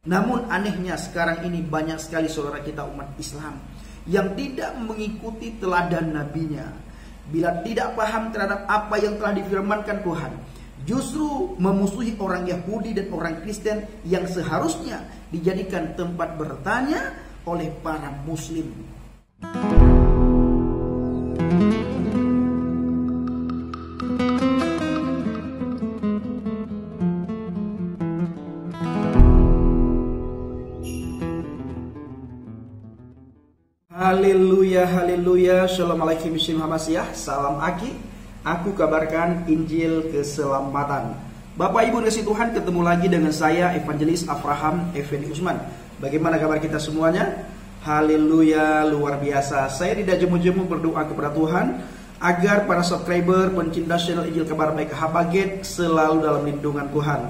Namun anehnya sekarang ini banyak sekali saudara kita umat Islam yang tidak mengikuti teladan nabinya. Bila tidak paham terhadap apa yang telah difirmankan Tuhan, justru memusuhi orang Yahudi dan orang Kristen yang seharusnya dijadikan tempat bertanya oleh para Muslim. Haleluya, haleluya, shalom alaikum, salam aki. Aku kabarkan Injil keselamatan. Bapak Ibu kasih Tuhan, ketemu lagi dengan saya Evangelis Abraham Effendi Usman. Bagaimana kabar kita semuanya? Haleluya, luar biasa. Saya tidak jemu-jemu berdoa kepada Tuhan agar para subscriber pencinta channel Injil Kabar Baik Habaget selalu dalam lindungan Tuhan.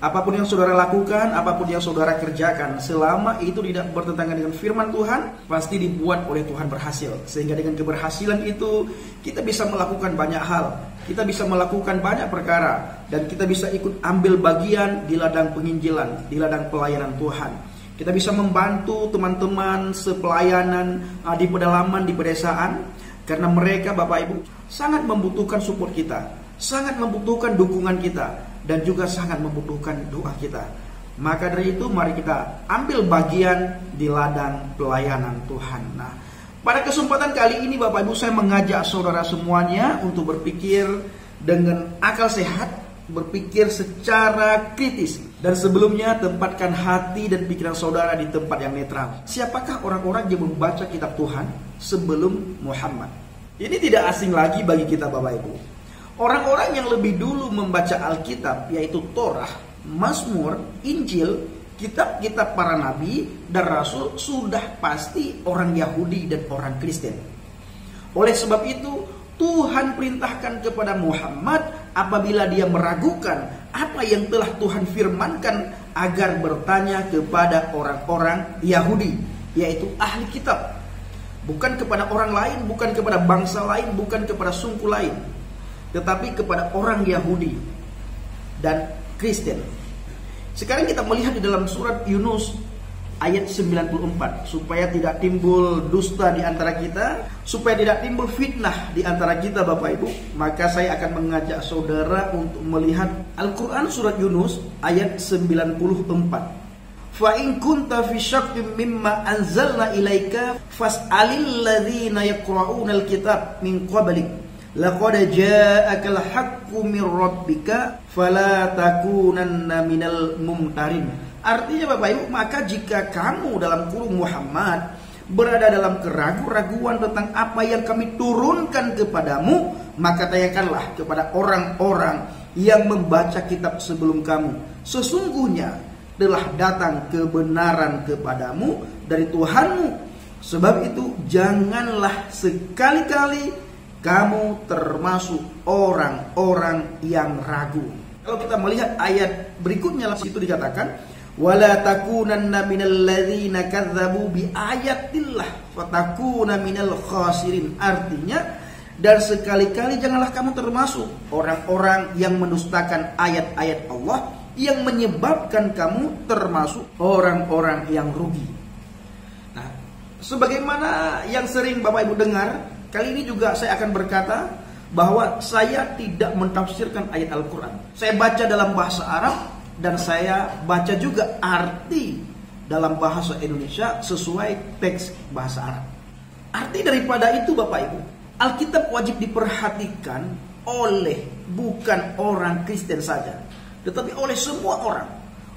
Apapun yang saudara lakukan, apapun yang saudara kerjakan, selama itu tidak bertentangan dengan firman Tuhan, pasti dibuat oleh Tuhan berhasil. Sehingga dengan keberhasilan itu, kita bisa melakukan banyak hal. Kita bisa melakukan banyak perkara. Dan kita bisa ikut ambil bagian di ladang penginjilan, di ladang pelayanan Tuhan. Kita bisa membantu teman-teman sepelayanan di pedalaman, di pedesaan. Karena mereka, Bapak Ibu, sangat membutuhkan support kita. Sangat membutuhkan dukungan kita. Dan juga sangat membutuhkan doa kita. Maka dari itu mari kita ambil bagian di ladang pelayanan Tuhan. Nah, pada kesempatan kali ini Bapak Ibu, saya mengajak saudara semuanya untuk berpikir dengan akal sehat, berpikir secara kritis. Dan sebelumnya tempatkan hati dan pikiran saudara di tempat yang netral. Siapakah orang-orang yang membaca kitab Tuhan sebelum Muhammad? Ini tidak asing lagi bagi kita Bapak Ibu. Orang-orang yang lebih dulu membaca Alkitab, yaitu Torah, Mazmur, Injil, kitab-kitab para nabi dan rasul, sudah pasti orang Yahudi dan orang Kristen. Oleh sebab itu, Tuhan perintahkan kepada Muhammad apabila dia meragukan apa yang telah Tuhan firmankan, agar bertanya kepada orang-orang Yahudi, yaitu ahli kitab. Bukan kepada orang lain, bukan kepada bangsa lain, bukan kepada suku lain, tetapi kepada orang Yahudi dan Kristen. Sekarang kita melihat di dalam surat Yunus ayat 94, supaya tidak timbul dusta di antara kita, supaya tidak timbul fitnah di antara kita Bapak Ibu, maka saya akan mengajak saudara untuk melihat Al-Quran surat Yunus ayat 94. Fa in kunta fi syakkin mimma anzalna ilaika fas'alil ladzina yaqra'una al-kitab min qablik laqad ja'akal haqqu mir rabbika fala takunanna minal mumtarin. Artinya Bapak Ibu, maka jika kamu dalam kurung Muhammad berada dalam keraguan-raguan tentang apa yang kami turunkan kepadamu, maka tanyakanlah kepada orang-orang yang membaca kitab sebelum kamu. Sesungguhnya telah datang kebenaran kepadamu dari Tuhanmu. Sebab itu janganlah sekali-kali kamu termasuk orang-orang yang ragu. Kalau kita melihat ayat berikutnya, itu dikatakan wala takunanna minal ladzina kadzdzabu bi ayatillah fatakuna minal khasirin. Artinya, dan sekali-kali janganlah kamu termasuk orang-orang yang mendustakan ayat-ayat Allah, yang menyebabkan kamu termasuk orang-orang yang rugi. Nah, sebagaimana yang sering Bapak Ibu dengar, kali ini juga saya akan berkata bahwa saya tidak mentafsirkan ayat Al-Quran. Saya baca dalam bahasa Arab dan saya baca juga arti dalam bahasa Indonesia sesuai teks bahasa Arab. Arti daripada itu Bapak Ibu, Alkitab wajib diperhatikan oleh bukan orang Kristen saja, tetapi oleh semua orang.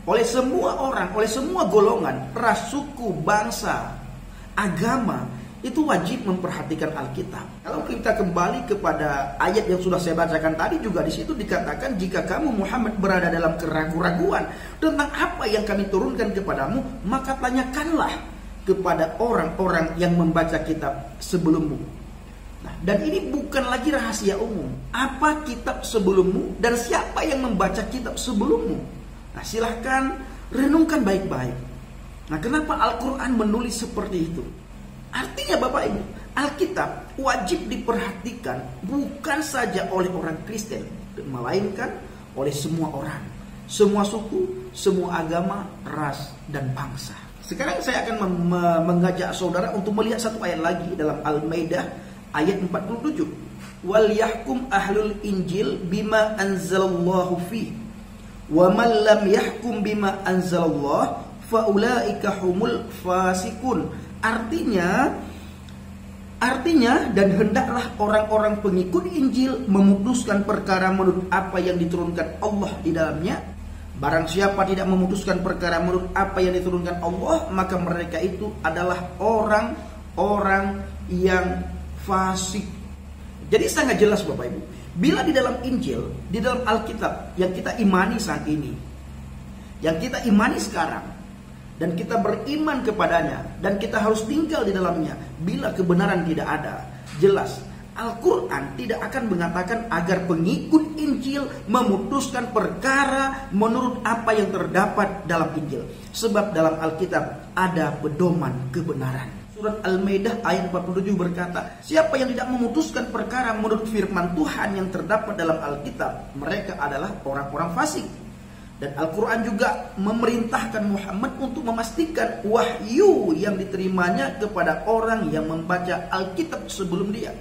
Oleh semua golongan, ras, suku, bangsa, agama, itu wajib memperhatikan Alkitab. Kalau kita kembali kepada ayat yang sudah saya bacakan tadi, juga di situ dikatakan jika kamu Muhammad berada dalam keraguan-raguan tentang apa yang kami turunkan kepadamu, maka tanyakanlah kepada orang-orang yang membaca kitab sebelummu. Nah, dan ini bukan lagi rahasia umum. Apa kitab sebelummu dan siapa yang membaca kitab sebelummu? Nah, silahkan renungkan baik-baik. Nah, kenapa Al-Quran menulis seperti itu? Artinya Bapak Ibu, Alkitab wajib diperhatikan bukan saja oleh orang Kristen, melainkan oleh semua orang. semua suku, semua agama, ras, dan bangsa. Sekarang saya akan mengajak saudara untuk melihat satu ayat lagi dalam Al-Maidah ayat 47. Wal yahkum ahlul injil bima anzalallahu fi wa man lam yahkum bima anzalallah faulaika humul fasikun. Artinya dan hendaklah orang-orang pengikut Injil memutuskan perkara menurut apa yang diturunkan Allah di dalamnya. Barang siapa tidak memutuskan perkara menurut apa yang diturunkan Allah, maka mereka itu adalah orang-orang yang fasik. Jadi sangat jelas Bapak Ibu, bila di dalam Injil, di dalam Alkitab yang kita imani saat ini, yang kita imani sekarang, dan kita beriman kepadanya, dan kita harus tinggal di dalamnya. Bila kebenaran tidak ada, jelas Al-Quran tidak akan mengatakan agar pengikut Injil memutuskan perkara menurut apa yang terdapat dalam Injil. Sebab dalam Alkitab ada pedoman kebenaran. Surat Al-Maidah ayat 47 berkata, siapa yang tidak memutuskan perkara menurut firman Tuhan yang terdapat dalam Alkitab, mereka adalah orang-orang fasik. Dan Al-Quran juga memerintahkan Muhammad untuk memastikan wahyu yang diterimanya kepada orang yang membaca Alkitab sebelum dia.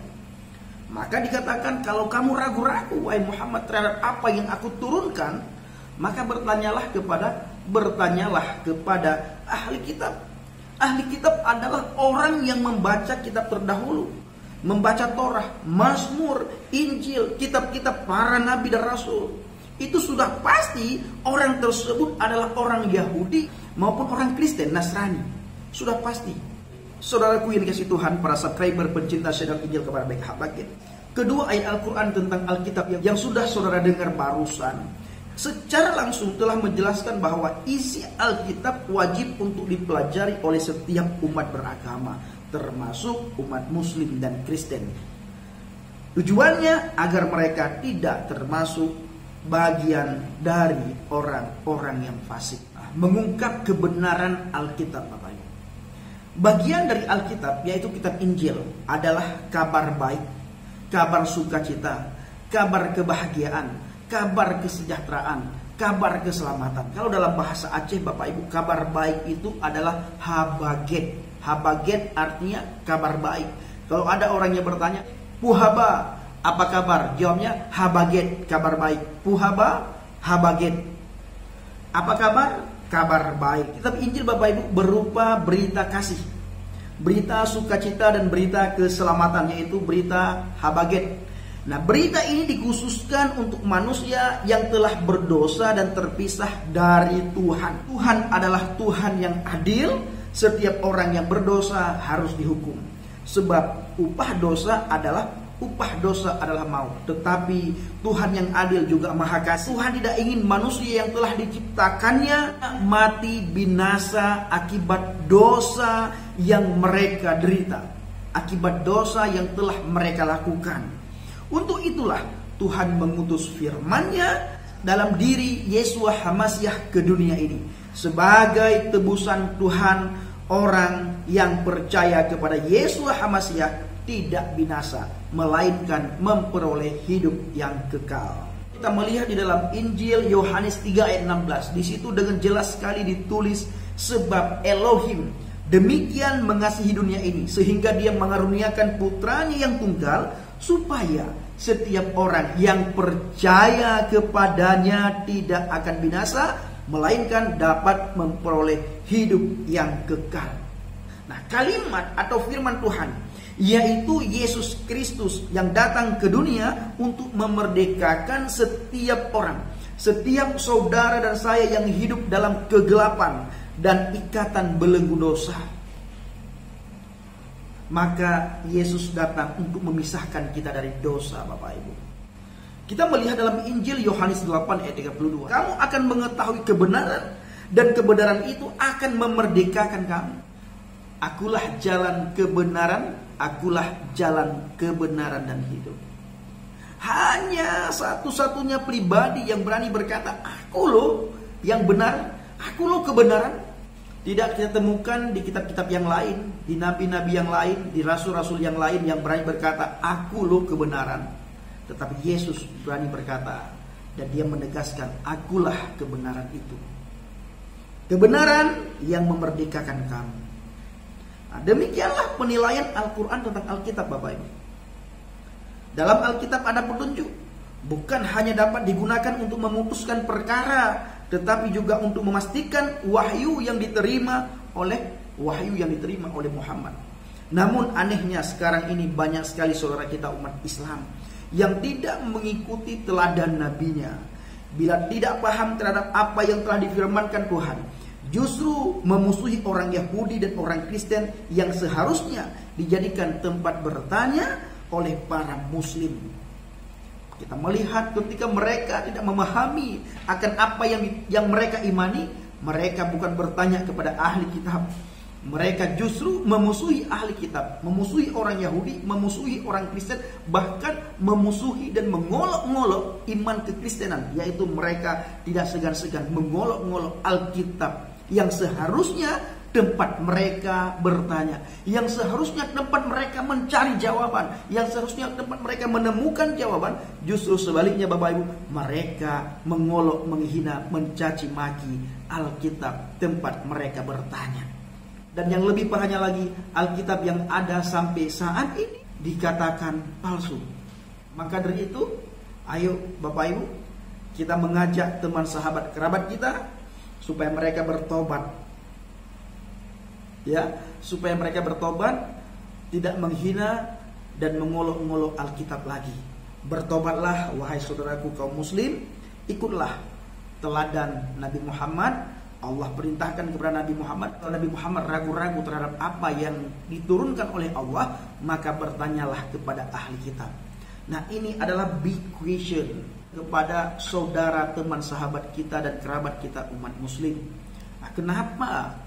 Maka dikatakan, kalau kamu ragu-ragu wahai Muhammad terhadap apa yang aku turunkan, maka bertanyalah kepada ahli kitab. Ahli kitab adalah orang yang membaca kitab terdahulu, membaca Torah, Mazmur, Injil, kitab-kitab para nabi dan rasul. Itu sudah pasti orang tersebut adalah orang Yahudi maupun orang Kristen, Nasrani. Sudah pasti. Saudaraku yang dikasihi Tuhan, para subscriber pencinta channel Injil Kabar Baik Habakkuk. Kedua ayat Al-Quran tentang Alkitab yang sudah saudara dengar barusan, secara langsung telah menjelaskan bahwa isi Alkitab wajib untuk dipelajari oleh setiap umat beragama, termasuk umat Muslim dan Kristen. Tujuannya agar mereka tidak termasuk bagian dari orang-orang yang fasik. Mengungkap kebenaran Alkitab Bapak Ibu. Bagian dari Alkitab, yaitu kitab Injil, adalah kabar baik, kabar sukacita, kabar kebahagiaan, kabar kesejahteraan, kabar keselamatan. Kalau dalam bahasa Aceh Bapak Ibu, kabar baik itu adalah habaget. Habaget artinya kabar baik. Kalau ada orang yang bertanya, puhaba, apa kabar? Jawabnya habaget, kabar baik. Puhaba, habaget. Apa kabar? Kabar baik. Kitab Injil Bapak Ibu berupa berita kasih, berita sukacita dan berita keselamatan, yaitu berita habaget. Nah, berita ini dikhususkan untuk manusia yang telah berdosa dan terpisah dari Tuhan. Tuhan adalah Tuhan yang adil. Setiap orang yang berdosa harus dihukum. Sebab upah dosa adalah maut. Tetapi Tuhan yang adil juga maha kasih. Tuhan tidak ingin manusia yang telah diciptakannya mati binasa akibat dosa yang mereka derita, akibat dosa yang telah mereka lakukan. Untuk itulah Tuhan mengutus firman-Nya dalam diri Yesua HaMasiah ke dunia ini sebagai tebusan Tuhan. Orang yang percaya kepada Yesua HaMasiah tidak binasa, melainkan memperoleh hidup yang kekal. Kita melihat di dalam Injil Yohanes 3 ayat 16. Di situ dengan jelas sekali ditulis, sebab Elohim demikian mengasihi dunia ini sehingga dia mengaruniakan putranya yang tunggal, supaya setiap orang yang percaya kepadanya tidak akan binasa, melainkan dapat memperoleh hidup yang kekal. Nah, kalimat atau firman Tuhan, yaitu Yesus Kristus yang datang ke dunia untuk memerdekakan setiap orang, setiap saudara dan saya yang hidup dalam kegelapan dan ikatan belenggu dosa. Maka Yesus datang untuk memisahkan kita dari dosa Bapak Ibu. Kita melihat dalam Injil Yohanes 8 ayat 32. Kamu akan mengetahui kebenaran, dan kebenaran itu akan memerdekakan kamu. Akulah jalan kebenaran, akulah jalan kebenaran dan hidup. Hanya satu-satunya pribadi yang berani berkata, aku loh yang benar, aku loh kebenaran. Tidak kita temukan di kitab-kitab yang lain, di nabi-nabi yang lain, di rasul-rasul yang lain yang berani berkata, aku loh kebenaran. Tetapi Yesus berani berkata, Dan dia menegaskan, akulah kebenaran itu. Kebenaran yang memerdekakan kamu. Nah, demikianlah penilaian Al-Quran tentang Alkitab, Bapak Ibu. Dalam Alkitab ada petunjuk. Bukan hanya dapat digunakan untuk memutuskan perkara, tetapi juga untuk memastikan wahyu yang diterima oleh Muhammad. Namun anehnya sekarang ini banyak sekali saudara kita umat Islam yang tidak mengikuti teladan nabinya. Bila tidak paham terhadap apa yang telah difirmankan Tuhan, justru memusuhi orang Yahudi dan orang Kristen yang seharusnya dijadikan tempat bertanya oleh para muslim. Kita melihat ketika mereka tidak memahami akan apa yang mereka imani, mereka bukan bertanya kepada ahli kitab. Mereka justru memusuhi ahli kitab, memusuhi orang Yahudi, memusuhi orang Kristen, bahkan memusuhi dan mengolok-ngolok iman kekristenan, yaitu mereka tidak segan-segan mengolok-ngolok Alkitab yang seharusnya tempat mereka bertanya, yang seharusnya tempat mereka mencari jawaban, yang seharusnya tempat mereka menemukan jawaban. Justru sebaliknya Bapak Ibu, mereka mengolok, menghina, mencaci maki Alkitab tempat mereka bertanya. Dan yang lebih parahnya lagi, Alkitab yang ada sampai saat ini dikatakan palsu. Maka dari itu, ayo Bapak Ibu, kita mengajak teman sahabat kerabat kita supaya mereka bertobat. Ya, supaya mereka bertobat, tidak menghina dan mengolok-ngolok Alkitab lagi. Bertobatlah wahai saudaraku kaum muslim, ikutlah teladan Nabi Muhammad. Allah perintahkan kepada Nabi Muhammad, kalau Nabi Muhammad ragu-ragu terhadap apa yang diturunkan oleh Allah, maka bertanyalah kepada ahli kitab. Nah, ini adalah big question kepada saudara, teman, sahabat kita dan kerabat kita umat muslim. Nah, kenapa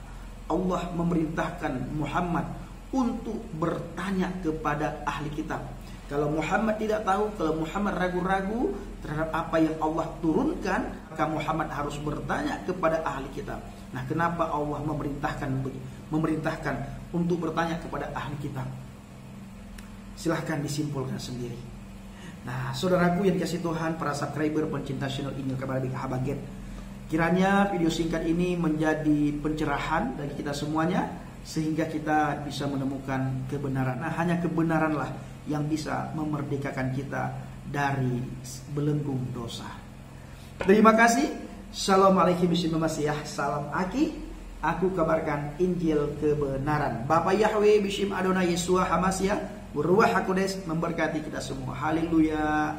Allah memerintahkan Muhammad untuk bertanya kepada ahli kitab? Kalau Muhammad tidak tahu, kalau Muhammad ragu-ragu terhadap apa yang Allah turunkan, maka Muhammad harus bertanya kepada ahli kitab. Nah, kenapa Allah memerintahkan untuk bertanya kepada ahli kitab? Silahkan disimpulkan sendiri. Nah, saudaraku yang dikasihi Tuhan, para subscriber pencinta channel Injil Kabar Baik Habaget, kiranya video singkat ini menjadi pencerahan bagi kita semuanya, sehingga kita bisa menemukan kebenaran. Nah, hanya kebenaranlah yang bisa memerdekakan kita dari belenggu dosa. Terima kasih. Assalamualaikum warahmatullahi wabarakatuh. Salam Aki. Aku kabarkan Injil kebenaran. Bapak Yahweh Bishim Adonai Yesua Hamasya Ruach HaKodes memberkati kita semua. Haleluya.